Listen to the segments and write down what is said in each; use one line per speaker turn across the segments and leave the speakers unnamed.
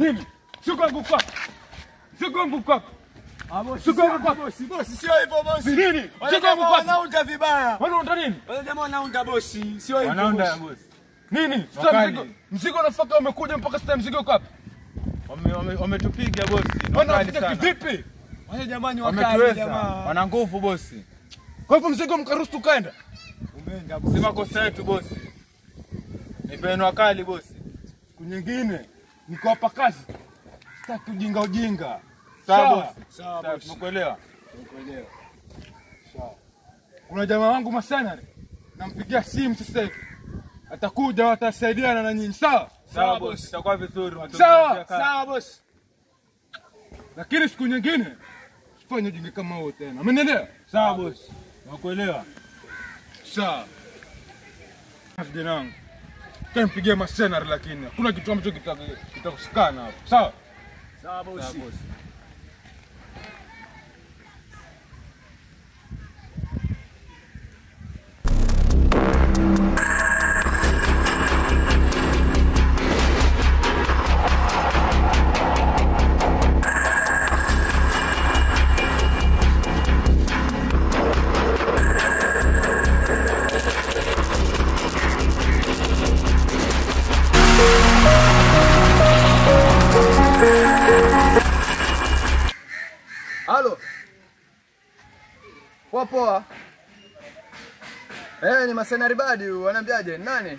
Nini? Mzigo wangu kwa. Mzigo wangu kwa.
Mzigo wangu kwa bosi. Bosi sio hivyo bosi.
Nini? Mzigo wangu kwa.
Wanaunda vibaya.
Wanaunda nini?
Wale jamaa wanaunda bosi. Sio hivyo.
Wanaunda bosi. Nini? Sasa mzigo unafaka umekuja mpaka sasa mzigo uko hapa.
Wametupiga bosi.
Wanapiga vipi?
Wale jamani wakali jamaa.
Wana nguvu bosi.
Kwa hivyo mzigo mkaruhusu tukaenda.
Umeenda bosi.
Si makosa yetu bosi. Ni peno wakali bosi.
Siku nyingine niko hapa kazi. Sitaki ujinga.
Sawa bosi.
Sawa bosi.
Tumekuelewa.
Tumekuelewa.
Sawa. Kuna jamaa wangu Masena nampigia simu sasa hivi. Atakuja watasaidiana na nyinyi sawa?
Sawa bosi. Itakuwa vizuri.
Sawa bosi.
Lakini siku nyingine usifanye ujinga kama huo tena. Umenielewa?
Sawa bosi. Tumekuelewa.
Sawa. Vijana wangu. Mpigie Masena lakini kuna kitu ambacho kitakushikana hapo. Sawa?
Sawa bosi. Halo. Poa. Ni Masena Ribadi, wanaambiaje? Nani?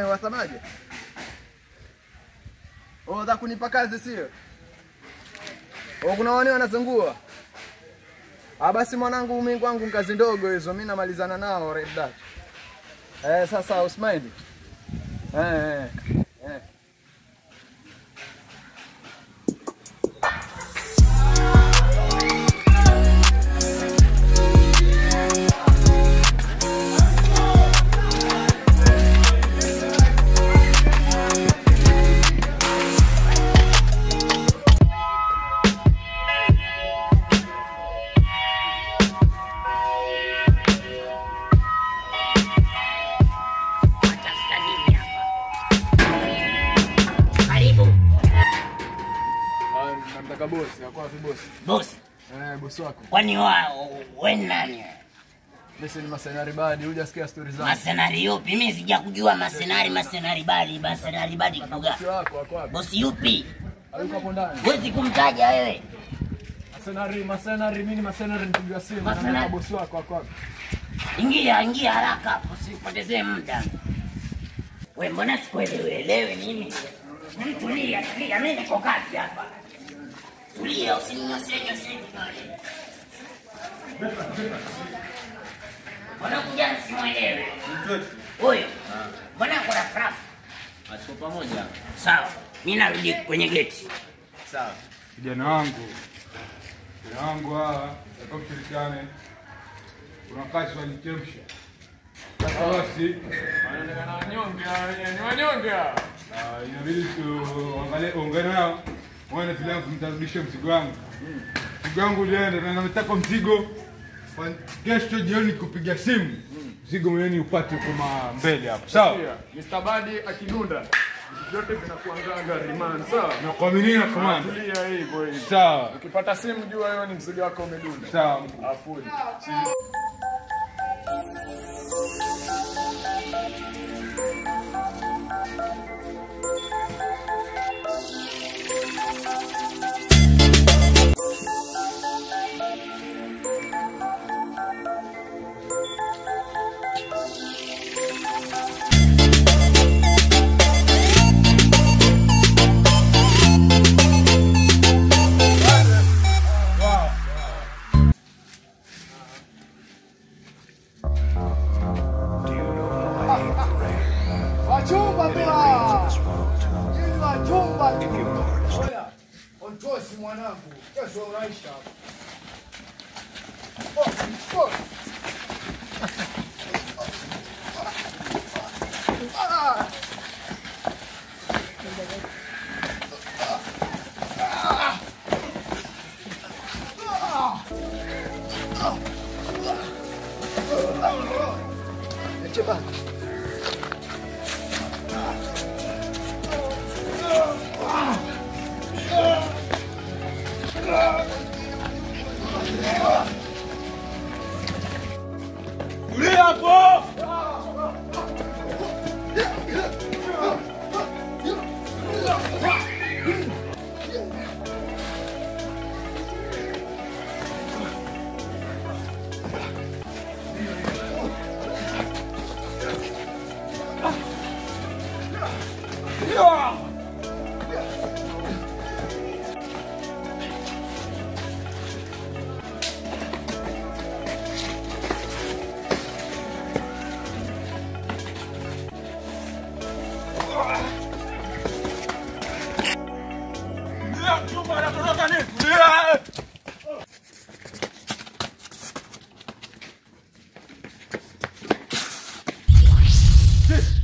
Wasemaje? Za kunipa kazi sio? Kuna wani wanazungua. Basi mwanangu mimi kwangu kazi ndogo hizo, mimi namalizana nao Red Dot. Sasa usimind.
Bosi.
Bosi wako.
Kwani wewe nani?
Mimi ni Masena Ribadi, hujasikia stories zangu.
Masena yupi? Mimi sijakujua Masena Ribadi kuga.
Bosi wako wako wapi?
Bosi yupi?
Hayuko hapo ndani.
Huwezi kumtaja wewe.
Masena mimi ni Masena nipigia simu na bosi wako wako wapi?
Ingia haraka hapo, usipotezee muda. Wewe mbona sikuelewi nini? Tulia, mimi niko kazi hapa. Tulia, usininyoshe. Mbona kuja simuelewe? Huyo. Mbona kuna frafu?
Tuko pamoja.
Sawa. Mimi narudi kwenye geti.
Sawa.
Kijana wangu hawa tushirikiane. Kuna kazi wanichemsha. Sasa basi
Wanyonge.
inabidi tuangalie nao. Mwana filamu mtarudisha mzigo wangu. Mzigo wangu ulienda na nataka mzigo kesho jioni kupiga simu. Mzigo mwenyewe upate kwa mbele hapo. Sawa?
Mr. Badi akidunda. Vyote vinakuangaga rimani, sawa?
Na kuaminia komanda.
Tulia hivyo.
Sawa.
Ukipata simu jua hiyo ni mzigo wako umedunda.
Sawa.
Afudi. Wachumba pia. Ni wachumba. Oya, ontosi mwanangu. Kesho unaisha. Coba.
Tulia hapo!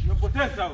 Umepoteza.